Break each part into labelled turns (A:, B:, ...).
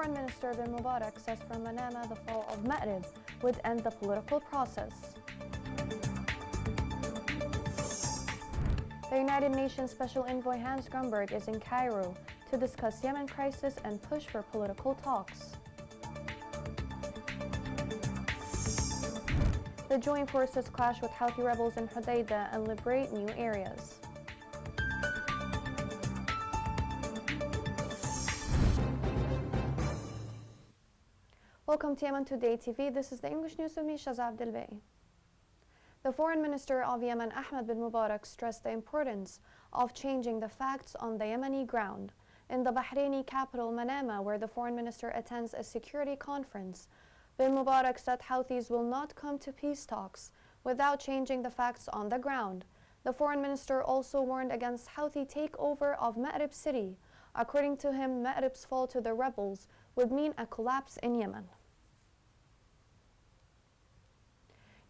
A: Foreign Minister bin Mubarak says from Manama the fall of Ma'rib would end the political process. The United Nations Special Envoy Hans Grunberg is in Cairo to discuss Yemen crisis and push for political talks. The joint forces clash with Houthi rebels in Hodeidah and liberate new areas. Welcome to Yemen Today TV. This is the English news with me, Shaza Abdelbay. The Foreign Minister of Yemen, Ahmed bin Mubarak, stressed the importance of changing the facts on the Yemeni ground. In the Bahraini capital, Manama, where the Foreign Minister attends a security conference, bin Mubarak said Houthis will not come to peace talks without changing the facts on the ground. The Foreign Minister also warned against Houthi takeover of Ma'rib city. According to him, Ma'rib's fall to the rebels would mean a collapse in Yemen.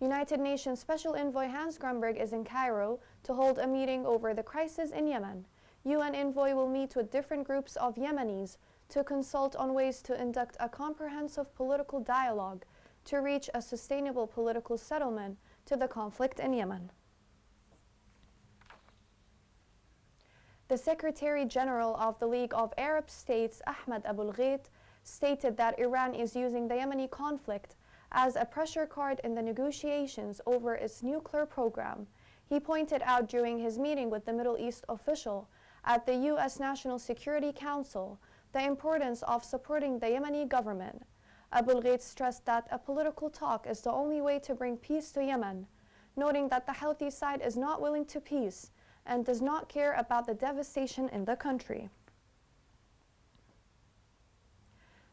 A: United Nations Special Envoy Hans Grunberg is in Cairo to hold a meeting over the crisis in Yemen. UN envoy will meet with different groups of Yemenis to consult on ways to conduct a comprehensive political dialogue to reach a sustainable political settlement to the conflict in Yemen. The Secretary General of the League of Arab States, Ahmed Abul Ghait, stated that Iran is using the Yemeni conflict as a pressure card in the negotiations over its nuclear program. He pointed out during his meeting with the Middle East official at the U.S. National Security Council the importance of supporting the Yemeni government. Abul Ghait stressed that a political talk is the only way to bring peace to Yemen, noting that the Houthi side is not willing to peace and does not care about the devastation in the country.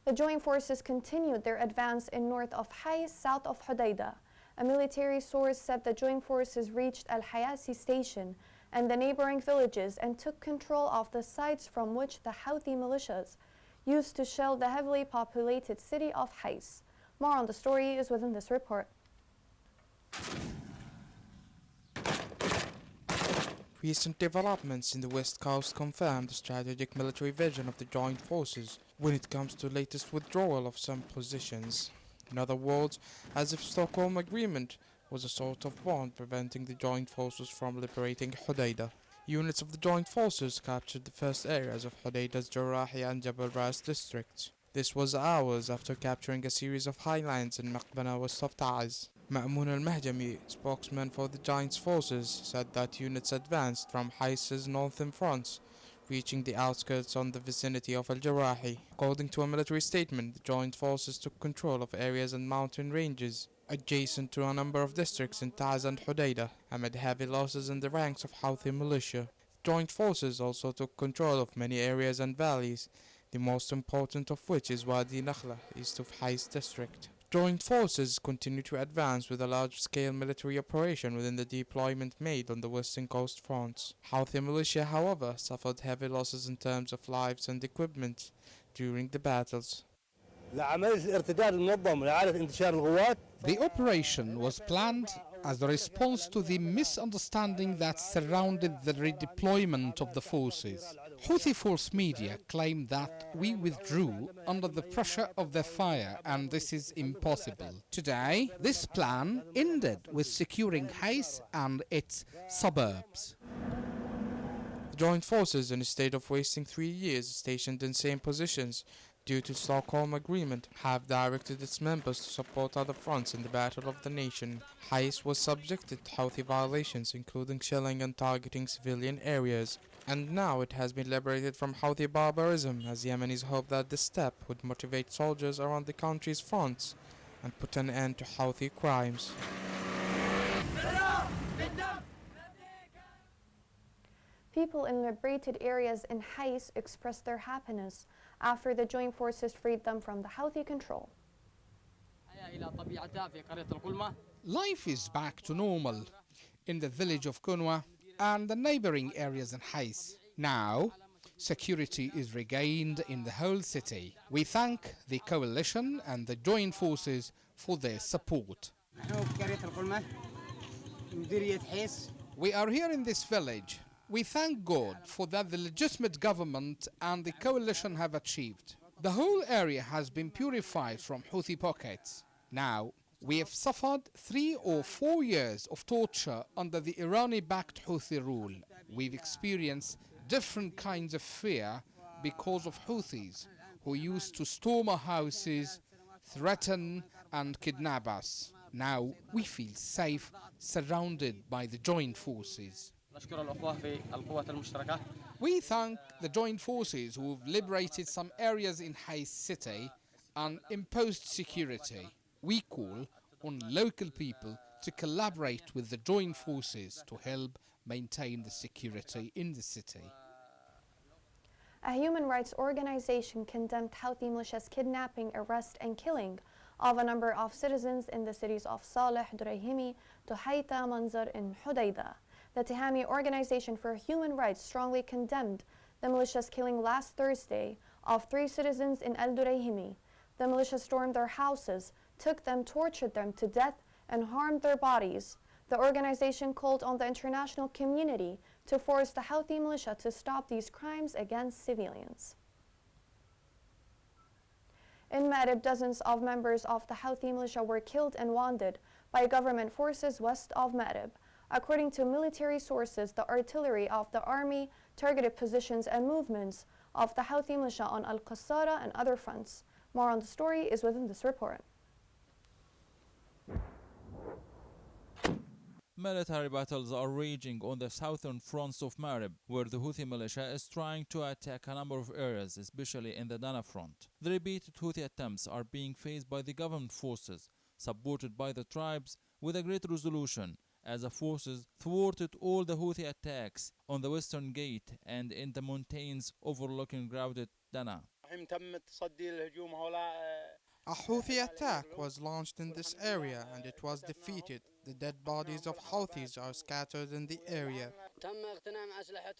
A: The joint forces continued their advance in north of Hais, south of Hodeidah. A military source said the joint forces reached Al Hayasi station and the neighboring villages and took control of the sites from which the Houthi militias used to shell the heavily populated city of Hais. More on the story is within this report.
B: Recent developments in the West Coast confirm the strategic military vision of the joint forces when it comes to latest withdrawal of some positions. In other words, as if Stockholm Agreement was a sort of bond preventing the joint forces from liberating Hodeidah. Units of the joint forces captured the first areas of Hodeidah's Jarrahi and Jabal Ras districts. This was hours after capturing a series of highlands in Maqbana west of Taiz. Ma'mun al-Mahjami, spokesman for the joint forces, said that units advanced from Hais's northern fronts, reaching the outskirts on the vicinity of Al-Jarrahi. According to a military statement, the joint forces took control of areas and mountain ranges adjacent to a number of districts in Taiz and Hodeidah, amid heavy losses in the ranks of Houthi militia. The joint forces also took control of many areas and valleys, the most important of which is Wadi Nakhla, east of Hais district. Joint forces continue to advance with a large-scale military operation within the deployment made on the western coast fronts. Houthi militia, however, suffered heavy losses in terms of lives and equipment during the battles.
C: The operation was planned as a response to the misunderstanding that surrounded the redeployment of the forces. Houthi force media claim that we withdrew under the pressure of their fire, and this is impossible. Today, this plan ended with securing Hais and its suburbs.
B: The joint forces, instead of wasting 3 years stationed in same positions due to Stockholm Agreement, have directed its members to support other fronts in the battle of the nation. Hais was subjected to Houthi violations, including shelling and targeting civilian areas, and now it has been liberated from Houthi barbarism, as Yemenis hope that this step would motivate soldiers around the country's fronts and put an end to Houthi crimes.
A: People in liberated areas in Hais expressed their happiness after the joint forces freed them from the Houthi control.
C: Life is back to normal in the village of Kunwa and the neighboring areas in Hais. Now, security is regained in the whole city. We thank the coalition and the joint forces for their support. We are here in this village. We thank God for that the legitimate government and the coalition have achieved. The whole area has been purified from Houthi pockets. Now, we have suffered 3 or 4 years of torture under the Irani-backed Houthi rule. We've experienced different kinds of fear because of Houthis, who used to storm our houses, threaten and kidnap us. Now we feel safe, surrounded by the joint forces. We thank the joint forces who've liberated some areas in Hay city and imposed security. We call on local people to collaborate with the joint forces to help maintain the security in the city.
A: A human rights organization condemned Houthi militia's kidnapping, arrest, and killing of a number of citizens in the cities of Saleh, Durayhimi, Tuhaita, Manzar, and Hudaydah. The Tihami Organization for Human Rights strongly condemned the militia's killing last Thursday of 3 citizens in Al Durayhimi. The militia stormed their houses, took them, tortured them to death, and harmed their bodies. The organization called on the international community to force the Houthi militia to stop these crimes against civilians. In Ma'rib, dozens of members of the Houthi militia were killed and wounded by government forces west of Ma'rib. According to military sources, the artillery of the army targeted positions and movements of the Houthi militia on Al-Qassara and other fronts. More on the story is within this report.
D: Military battles are raging on the southern fronts of Ma'rib, where the Houthi militia is trying to attack a number of areas, especially in the Dana front. The repeated Houthi attempts are being faced by the government forces, supported by the tribes, with a great resolution, as the forces thwarted all the Houthi attacks on the western gate and in the mountains overlooking crowded Dana.
B: A Houthi attack was launched in this area and it was defeated. The dead bodies of Houthis are scattered in the area.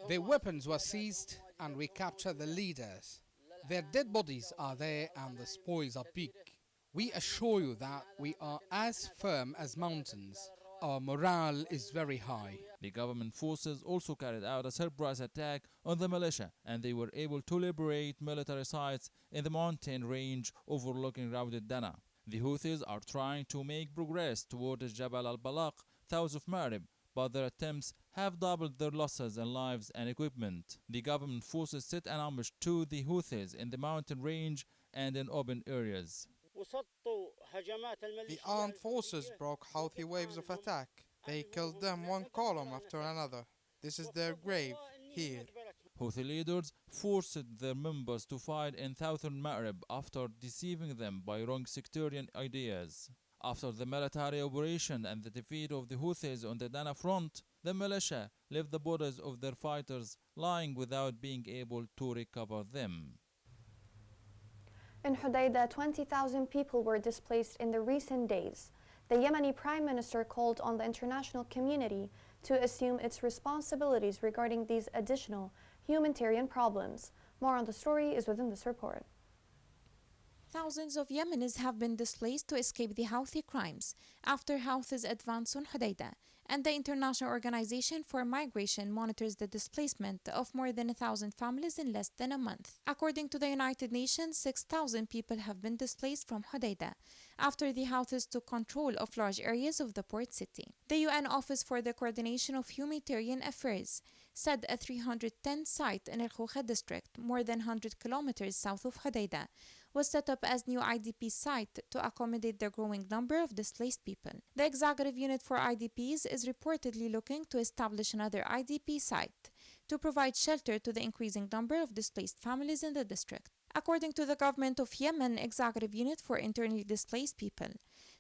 C: Their weapons were seized and we captured the leaders. Their dead bodies are there and the spoils are big. We assure you that we are as firm as mountains. Our morale is very high.
D: The government forces also carried out a surprise attack on the militia, and they were able to liberate military sites in the mountain range overlooking crowded Dana. The Houthis are trying to make progress towards Jabal al-Balaq, south of Ma'rib, but their attempts have doubled their losses in lives and equipment. The government forces set an ambush to the Houthis in the mountain range and in open areas.
B: The armed forces broke Houthi waves of attack. They killed them one column after another. This is their grave, here.
D: Houthi leaders forced their members to fight in southern Ma'rib after deceiving them by wrong sectarian ideas. After the military operation and the defeat of the Houthis on the Dana front, the militia left the bodies of their fighters lying without being able to recover them.
A: In Hudaydah, 20,000 people were displaced in the recent days. The Yemeni Prime Minister called on the international community to assume its responsibilities regarding these additional humanitarian problems. More on the story is within this report.
E: Thousands of Yemenis have been displaced to escape the Houthi crimes after Houthis advance on Hudaydah, and the International Organization for Migration monitors the displacement of more than 1,000 families in less than a month. According to the United Nations, 6,000 people have been displaced from Hudaydah after the Houthis took control of large areas of the port city. The UN Office for the Coordination of Humanitarian Affairs said a 310 site in Al Khoukha district, more than 100 kilometers south of Hudaydah, was set up as new IDP site to accommodate the growing number of displaced people. The Executive Unit for IDPs is reportedly looking to establish another IDP site to provide shelter to the increasing number of displaced families in the district. According to the government of Yemen Executive Unit for Internally Displaced People,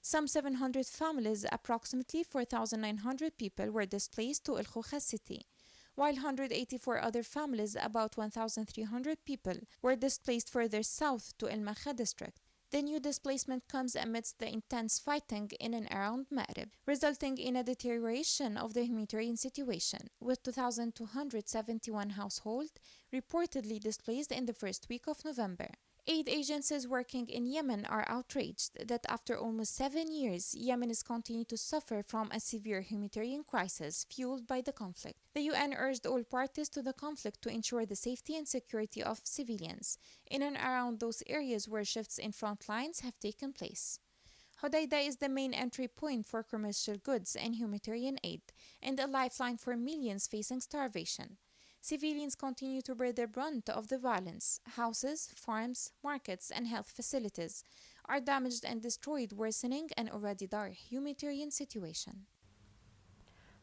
E: some 700 families, approximately 4,900 people, were displaced to Al Khoukha city, while 184 other families, about 1,300 people, were displaced further south to Al Makha district. The new displacement comes amidst the intense fighting in and around Ma'rib, resulting in a deterioration of the humanitarian situation, with 2,271 households reportedly displaced in the first week of November. Aid agencies working in Yemen are outraged that after almost 7 years, Yemenis continue to suffer from a severe humanitarian crisis fueled by the conflict. The UN urged all parties to the conflict to ensure the safety and security of civilians in and around those areas where shifts in front lines have taken place. Hodeidah is the main entry point for commercial goods and humanitarian aid, and a lifeline for millions facing starvation. Civilians continue to bear the brunt of the violence. Houses, farms, markets, and health facilities are damaged and destroyed, worsening an already dire humanitarian situation.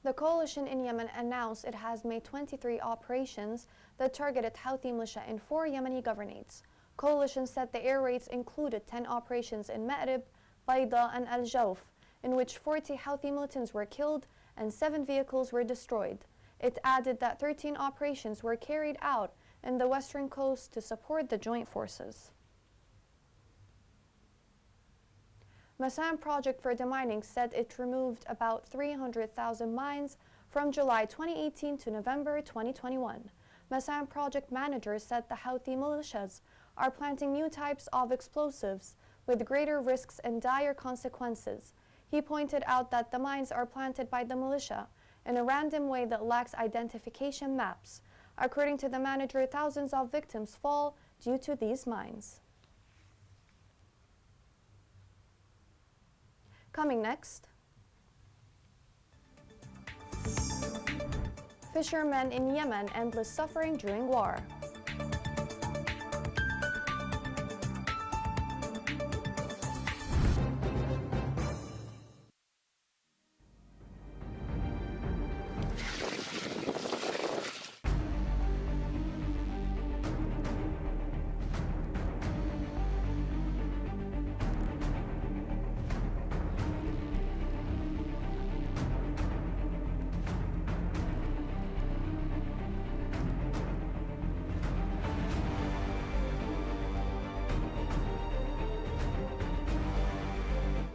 A: The coalition in Yemen announced it has made 23 operations that targeted Houthi militia in 4 Yemeni governorates. Coalition said the air raids included 10 operations in Ma'rib, Bayda, and Al Jawf, in which 40 Houthi militants were killed and 7 vehicles were destroyed. It added that 13 operations were carried out in the western coast to support the joint forces. Masan Project for Demining said it removed about 300,000 mines from July 2018 to November 2021. Masan Project managers said the Houthi militias are planting new types of explosives with greater risks and dire consequences. He pointed out that the mines are planted by the militia in a random way that lacks identification maps. According to the manager, thousands of victims fall due to these mines. Coming next, fishermen in Yemen endless suffering during war.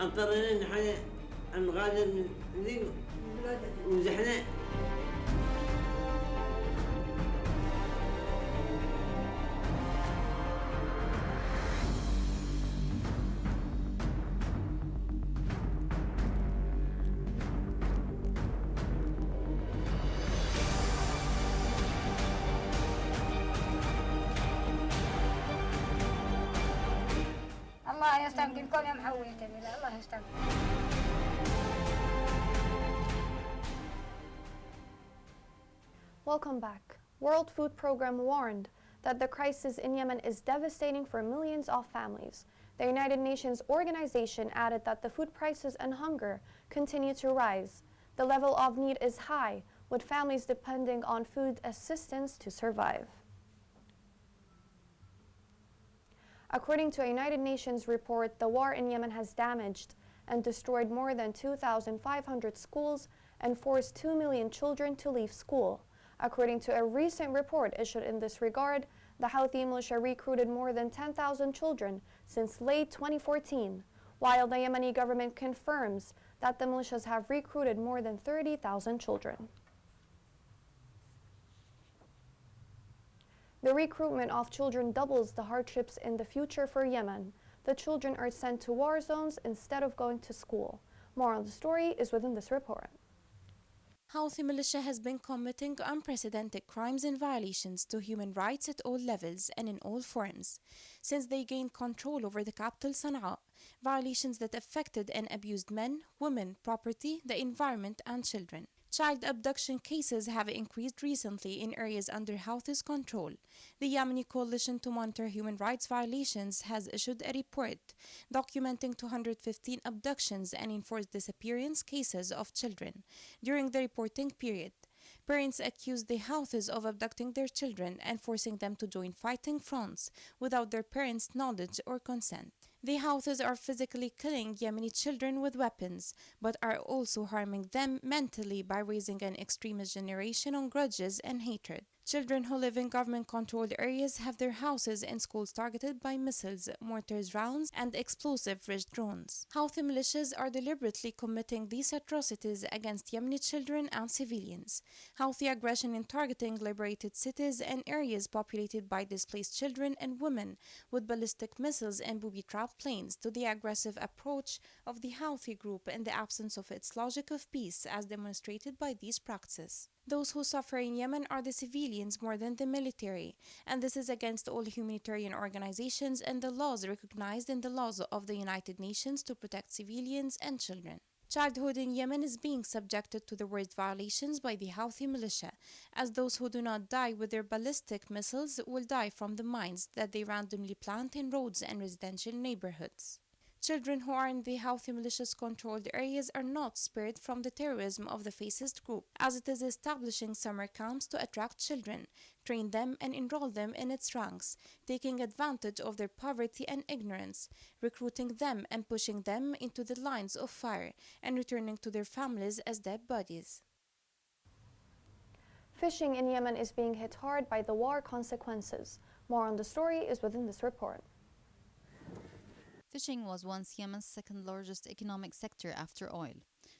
F: اضطرينا نحن نغادر من ذي وزحنا.
G: الله يستبدلكم يا محوية الله يستبدل.
A: Welcome back. World Food Programme warned that the crisis in Yemen is devastating for millions of families. The United Nations organization added that the food prices and hunger continue to rise. The level of need is high, with families depending on food assistance to survive. According to a United Nations report, the war in Yemen has damaged and destroyed more than 2,500 schools and forced 2 million children to leave school. According to a recent report issued in this regard, the Houthi militia recruited more than 10,000 children since late 2014, while the Yemeni government confirms that the militias have recruited more than 30,000 children. The recruitment of children doubles the hardships in the future for Yemen. The children are sent to war zones instead of going to school. More on the story is within this report.
E: Houthi militia has been committing unprecedented crimes and violations to human rights at all levels and in all forms. Since they gained control over the capital Sana'a, violations that affected and abused men, women, property, the environment, and children. Child abduction cases have increased recently in areas under Houthis' control. The Yemeni Coalition to Monitor Human Rights Violations has issued a report documenting 215 abductions and enforced disappearance cases of children during the reporting period. Parents accused the Houthis of abducting their children and forcing them to join fighting fronts without their parents' knowledge or consent. The Houthis are physically killing Yemeni children with weapons, but are also harming them mentally by raising an extremist generation on grudges and hatred. Children who live in government-controlled areas have their houses and schools targeted by missiles, mortars, rounds, and explosive-rich drones. Houthi militias are deliberately committing these atrocities against Yemeni children and civilians. Houthi aggression in targeting liberated cities and areas populated by displaced children and women with ballistic missiles and booby-trapped planes to the aggressive approach of the Houthi group in the absence of its logic of peace as demonstrated by these practices. Those who suffer in Yemen are the civilians more than the military, and this is against all humanitarian organizations and the laws recognized in the laws of the United Nations to protect civilians and children. Childhood in Yemen is being subjected to the worst violations by the Houthi militia, as those who do not die with their ballistic missiles will die from the mines that they randomly plant in roads and residential neighborhoods. Children who are in the Houthi militia's controlled areas are not spared from the terrorism of the fascist group, as it is establishing summer camps to attract children, train them and enroll them in its ranks, taking advantage of their poverty and ignorance, recruiting them and pushing them into the lines of fire, and returning to their families as dead bodies.
A: Fishing in Yemen is being hit hard by the war consequences. More on the story is within this report.
H: Fishing was once Yemen's second largest economic sector after oil,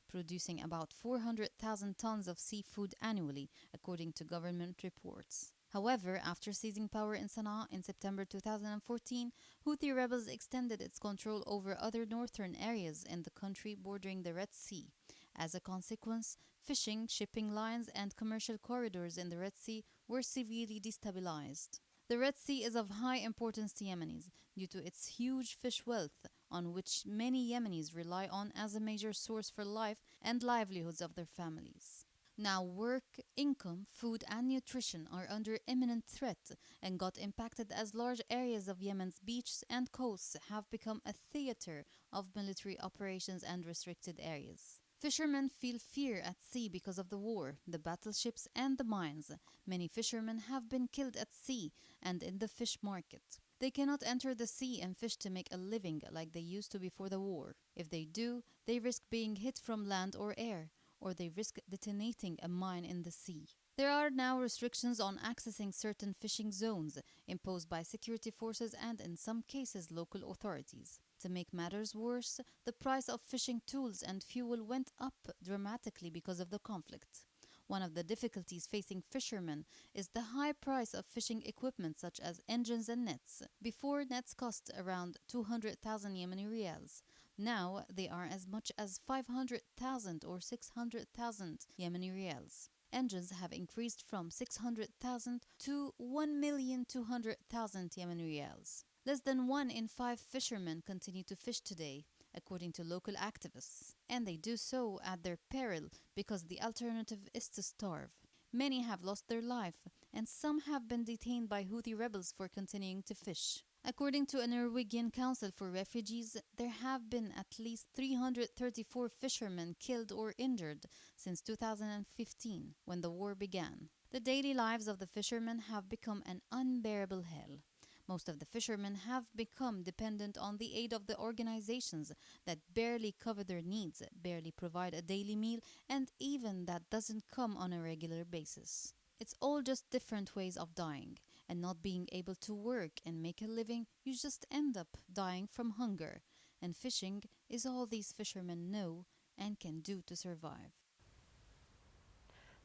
H: producing about 400,000 tons of seafood annually, according to government reports. However, after seizing power in Sana'a in September 2014, Houthi rebels extended its control over other northern areas in the country bordering the Red Sea. As a consequence, fishing, shipping lines, and commercial corridors in the Red Sea were severely destabilized. The Red Sea is of high importance to Yemenis due to its huge fish wealth, on which many Yemenis rely on as a major source for life and livelihoods of their families. Now work, income, food, and nutrition are under imminent threat and got impacted as large areas of Yemen's beaches and coasts have become a theater of military operations and restricted areas. Fishermen feel fear at sea because of the war, the battleships, and the mines. Many fishermen have been killed at sea and in the fish market. They cannot enter the sea and fish to make a living like they used to before the war. If they do, they risk being hit from land or air, or they risk detonating a mine in the sea. There are now restrictions on accessing certain fishing zones imposed by security forces and, in some cases, local authorities. To make matters worse, the price of fishing tools and fuel went up dramatically because of the conflict. One of the difficulties facing fishermen is the high price of fishing equipment such as engines and nets. Before, nets cost around 200,000 Yemeni riyals. Now they are as much as 500,000 or 600,000 Yemeni riyals. Engines have increased from 600,000 to 1,200,000 Yemeni riyals. Less than 1 in 5 fishermen continue to fish today, according to local activists, and they do so at their peril because the alternative is to starve. Many have lost their life, and some have been detained by Houthi rebels for continuing to fish. According to a Norwegian Council for Refugees, there have been at least 334 fishermen killed or injured since 2015, when the war began. The daily lives of the fishermen have become an unbearable hell. Most of the fishermen have become dependent on the aid of the organizations that barely cover their needs, barely provide a daily meal, and even that doesn't come on a regular basis. It's all just different ways of dying, and not being able to work and make a living, you just end up dying from hunger. And fishing is all these fishermen know and can do to survive.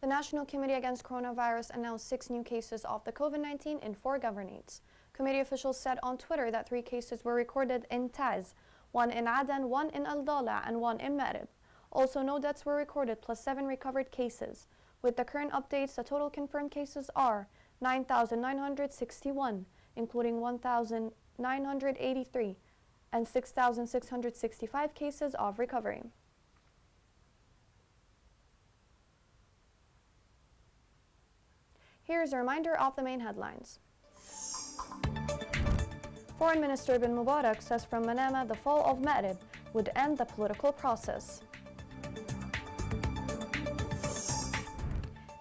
A: The National Committee Against Coronavirus announced 6 new cases of the COVID-19 in 4 governorates. Committee officials said on Twitter that 3 cases were recorded in Taz, 1 in Aden, 1 in Al Dala, and 1 in Ma'rib. Also, no deaths were recorded, plus 7 recovered cases. With the current updates, the total confirmed cases are 9,961, including 1,983 and 6,665 cases of recovery. Here's a reminder of the main headlines. Foreign Minister Ibn Mubarak says from Manama the fall of Ma'rib would end the political process.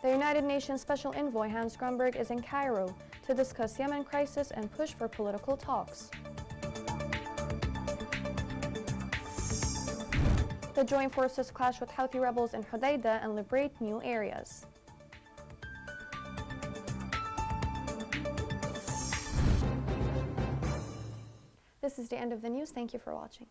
A: The United Nations Special Envoy Hans Grunberg is in Cairo to discuss Yemen crisis and push for political talks. The joint forces clash with Houthi rebels in Hodeidah and liberate new areas. This is the end of the news. Thank you for watching.